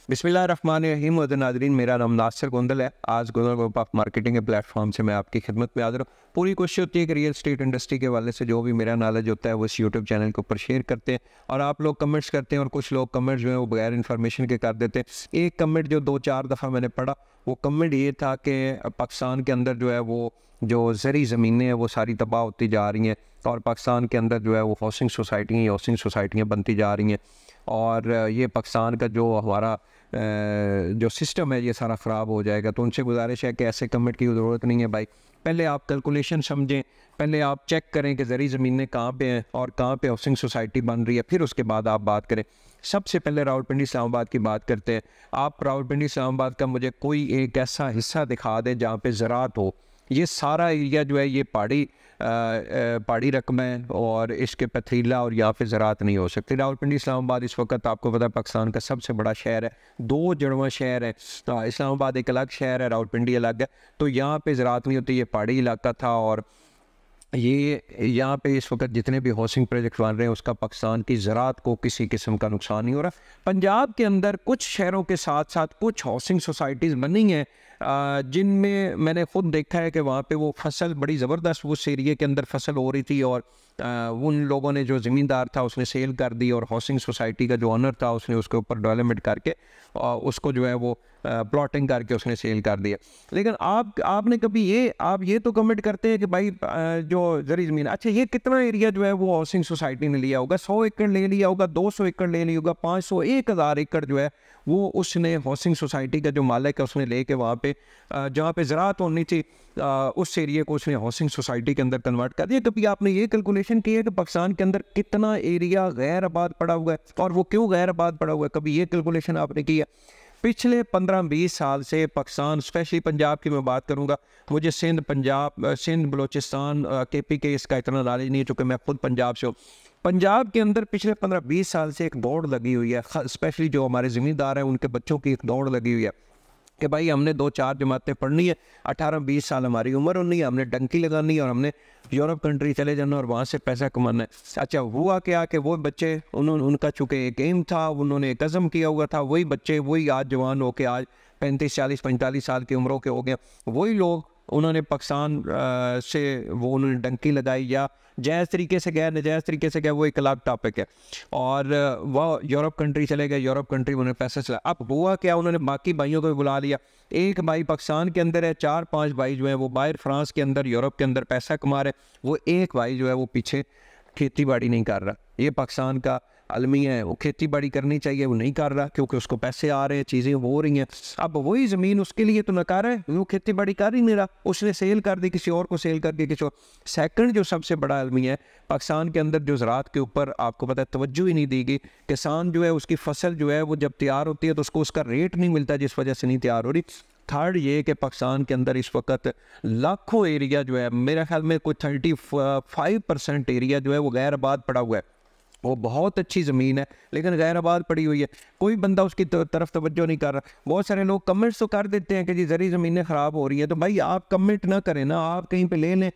बिस्मिल्लाहिर्रहमानिर्रहीम। नाज़रीन, मेरा नाम नासिर गोंदल है। आज गोंदल ग्रुप ऑफ मार्केटिंग के प्लेटफॉर्म से मैं आपकी खिदमत में हाज़िर हूँ। पूरी कोशिश होती है कि रियल स्टेट इंडस्ट्री के हवाले से जो भी मेरा नॉलेज होता है वो इस यूट्यूब चैनल के ऊपर शेयर करते हैं और आप लोग कमेंट्स करते हैं और कुछ लोग कमेंट जो है वो बगैर इन्फॉर्मेशन के कर देते हैं। एक कमेंट जो 2-4 दफ़ा मैंने पढ़ा, वो कमेंट ये था कि पाकिस्तान के अंदर जो है वो जो ज़री ज़मीनें हैं वो सारी तबाह होती जा रही हैं और पाकिस्तान के अंदर जो है वो हाउसिंग सोसाइटियाँ बनती जा रही हैं और ये पाकिस्तान का जो हमारा जो सिस्टम है ये सारा ख़राब हो जाएगा। तो उनसे गुजारिश है कि ऐसे कमेंट की ज़रूरत नहीं है भाई। पहले आप कैलकुलेशन समझें, पहले आप चेक करें कि ज़री ज़मीनें कहाँ पे हैं और कहाँ पे हाउसिंग सोसाइटी बन रही है, फिर उसके बाद आप बात करें। सबसे पहले रावलपिंडी इस्लामाबाद की बात करते हैं। आप रावलपिंडी इस्लामाबाद का मुझे कोई एक ऐसा हिस्सा दिखा दें जहाँ पे ज़राअत हो। ये सारा एरिया जो है ये पहाड़ी रकम है और इसके पथरीला और यहाँ पे ज़राअत नहीं हो सकती। रावलपिंडी इस्लामाबाद इस वक्त आपको पता है पाकिस्तान का सबसे बड़ा शहर है, 2 जुड़वां शहर है। इस्लामाबाद एक अलग शहर है, रावलपिंडी अलग है। तो यहाँ पे ज़राअत नहीं होती, ये पहाड़ी इलाका था और ये यहाँ पे इस वक्त जितने भी हाउसिंग प्रोजेक्ट बन रहे हैं उसका पाकिस्तान की ज़राअत को किसी किस्म का नुकसान नहीं हो रहा। पंजाब के अंदर कुछ शहरों के साथ साथ कुछ हाउसिंग सोसाइटीज़ बनी हैं जिनमें मैंने ख़ुद देखा है कि वहाँ पे वो फसल बड़ी ज़बरदस्त उस एरिए के अंदर फसल हो रही थी और उन लोगों ने, जो ज़मींदार था उसने सेल कर दी और हाउसिंग सोसाइटी का जो ऑनर था उसने उसके ऊपर डेवलपमेंट करके उसको जो है वो प्लॉटिंग करके उसने सेल कर दिया। लेकिन आपने कभी आप ये तो कमेंट करते हैं कि भाई जो ज़री ज़मीन, अच्छा ये कितना एरिया जो है वो हाउसिंग सोसाइटी ने लिया होगा? 100 एकड़ ले लिया होगा, 200 एकड़ ले लिया होगा, 500, 1000 एकड़ जो है वो उसने हाउसिंग सोसाइटी का जो मालिक है उसने लेके वहाँ पे जहाँ पे ज़राअत होनी थी उस एरिया को उसने हाउसिंग सोसाइटी के अंदर कन्वर्ट कर दिया। कभी आपने ये कैलकुलेशन किया कि पाकिस्तान के अंदर कितना एरिया गैर आबाद पड़ा हुआ है और वो क्यों गैर आबाद पड़ा हुआ है? कभी ये कैलकुलेशन आपने किया? पिछले 15-20 साल से पाकिस्तान, स्पेशली पंजाब की मैं बात करूंगा, मुझे सिंध बलूचिस्तान KPK इसका इतना नॉलेज नहीं है चूँकि मैं खुद पंजाब से हूँ। पंजाब के अंदर पिछले 15-20 साल से एक दौड़ लगी हुई है, स्पेशली जो हमारे ज़मींदार हैं उनके बच्चों की एक दौड़ लगी हुई है कि भाई हमने 2-4 जमातें पढ़नी है, 18-20 साल हमारी उम्र होनी है, हमने डंकी लगानी है और हमने यूरोप कंट्री चले जाना और वहाँ से पैसा कमाना है। अच्छा हुआ क्या कि वो बच्चे, उनका चूँकि एक एम था, उन्होंने एक अज़म किया हुआ था, वही बच्चे वही आज जवान होके आज 35-40-45 साल की उम्रों के हो गए, वही लोग उन्होंने पाकिस्तान से वो उन्होंने डंकी लगाई या जायज़ तरीके से गया, नजायज़ तरीके से गया, वो एक अलग टॉपिक है। और वह यूरोप कंट्री चले गए, यूरोप कंट्री उन्होंने पैसा चला। अब हुआ क्या, उन्होंने बाकी भाइयों को बुला लिया। एक भाई पाकिस्तान के अंदर है, 4-5 भाई जो है वो बाहर फ्रांस के अंदर, यूरोप के अंदर पैसा कमा रहे। वो एक भाई जो है वो पीछे खेती बाड़ी नहीं कर रहा। ये पाकिस्तान का अलमी है, वो खेती बाड़ी करनी चाहिए, वो नहीं कर रहा क्योंकि उसको पैसे आ रहे हैं, चीज़ें हो रही हैं। अब वही ज़मीन उसके लिए तो नकार है, वो खेती बाड़ी कर ही नहीं रहा, उसने सेल कर दी, किसी और को सेल करके किसी और। सेकंड जो सबसे बड़ा अलमी है पाकिस्तान के अंदर, जो ज़राअत के ऊपर आपको पता है तवज्जो ही नहीं दी गई। किसान जो है उसकी फसल जो है वो जब तैयार होती है तो उसको उसका रेट नहीं मिलता जिस वजह से नहीं तैयार हो रही। थर्ड ये कि पाकिस्तान के अंदर इस वक्त लाखों एरिया जो है, मेरे ख्याल में कोई 35% एरिया जो है वो गैर आबाद पड़ा हुआ है। वो बहुत अच्छी ज़मीन है लेकिन गैर आबाद पड़ी हुई है, कोई बंदा उसकी तरफ तवज्जो नहीं कर रहा। बहुत सारे लोग कमेंट्स तो कर देते हैं कि जी ज़री ज़मीनें ख़राब हो रही हैं, तो भाई आप कमेंट ना करें ना, आप कहीं पे ले लें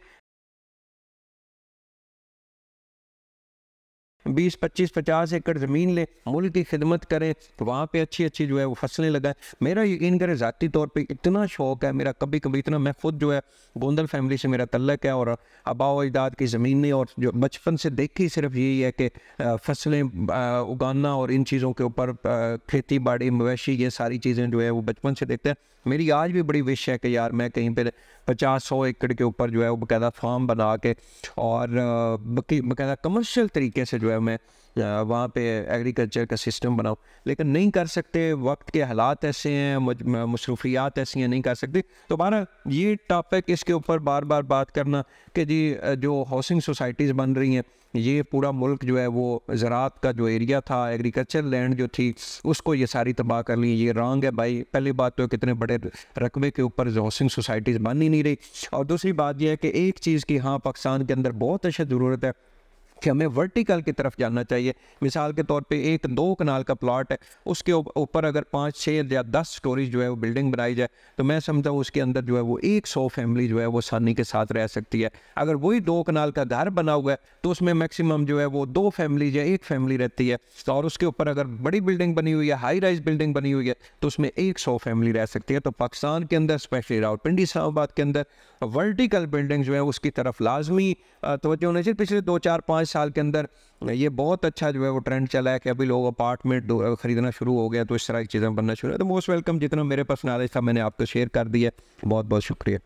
20-25-50 एकड़ ज़मीन ले, मुल्क की खिदमत करें, वहाँ पे अच्छी अच्छी जो है वो फसलें लगाएं। मेरा यकीन करें ज़ाती तौर पे इतना शौक़ है मेरा, कभी कभी इतना, मैं खुद जो है गोंदल फैमिली से मेरा तल्लक है और आबा व अजदाद की ज़मीन नहीं, और जो बचपन से देखी सिर्फ यही है कि फसलें उगाना और इन चीज़ों के ऊपर खेती बाड़ी मवेशी ये सारी चीज़ें जो है वो बचपन से देखते हैं। मेरी आज भी बड़ी विश है कि यार मैं कहीं पर 50-100 एकड़ के ऊपर जो है वो बाकायदा फार्म बना के और बाकायदा कमर्शियल तरीके से जो है मैं वहाँ पे एग्रीकल्चर का सिस्टम बनाऊँ, लेकिन नहीं कर सकते। वक्त के हालात ऐसे हैं, मसरूफियात ऐसी हैं, नहीं कर सकते। तो बारह ये टॉपिक, इसके ऊपर बार बार बात करना कि जी जो हाउसिंग सोसाइटीज़ बन रही हैं, ये पूरा मुल्क जो है वो ज़राअत का जो एरिया था, एग्रीकल्चर लैंड जो थी, उसको ये सारी तबाह कर ली। ये रॉन्ग है भाई। पहली बात तो कितने बड़े रकबे के ऊपर हाउसिंग सोसाइटीज़ बन ही नहीं रही, और दूसरी बात यह है कि एक चीज़ की हाँ पाकिस्तान के अंदर बहुत अच्छा ज़रूरत है कि हमें वर्टिकल की तरफ जाना चाहिए। मिसाल के तौर पे एक 2 कनाल का प्लॉट है, उसके ऊपर अगर 5, 6 या 10 स्टोरीज जो है वो बिल्डिंग बनाई जाए तो मैं समझता हूँ उसके अंदर जो है वो 100 फैमिली जो है वो आसानी के साथ रह सकती है। अगर वही 2 कनाल का घर बना हुआ है तो उसमें मैक्सिमम जो है वो 2 फैमिली या 1 फैमिली रहती है, और उसके ऊपर अगर बड़ी बिल्डिंग बनी हुई है, हाई राइज बिल्डिंग बनी हुई है, तो उसमें 100 फैमिली रह सकती है। तो पाकिस्तान के अंदर स्पेशली रावलपिंडी इस्लामाबाद के अंदर वर्टिकल बिल्डिंग जो है उसकी तरफ लाजमी तवज्जो होनी चाहिए। पिछले 2, 4, 5 साल के अंदर ये बहुत अच्छा जो है वो ट्रेंड चला है कि अभी लोग अपार्टमेंट खरीदना शुरू हो गया, तो इस तरह की चीज़ें बनना शुरू है। तो मोस्ट वेलकम, जितना मेरे पास नॉलेज था मैंने आपको शेयर कर दिया। बहुत बहुत शुक्रिया।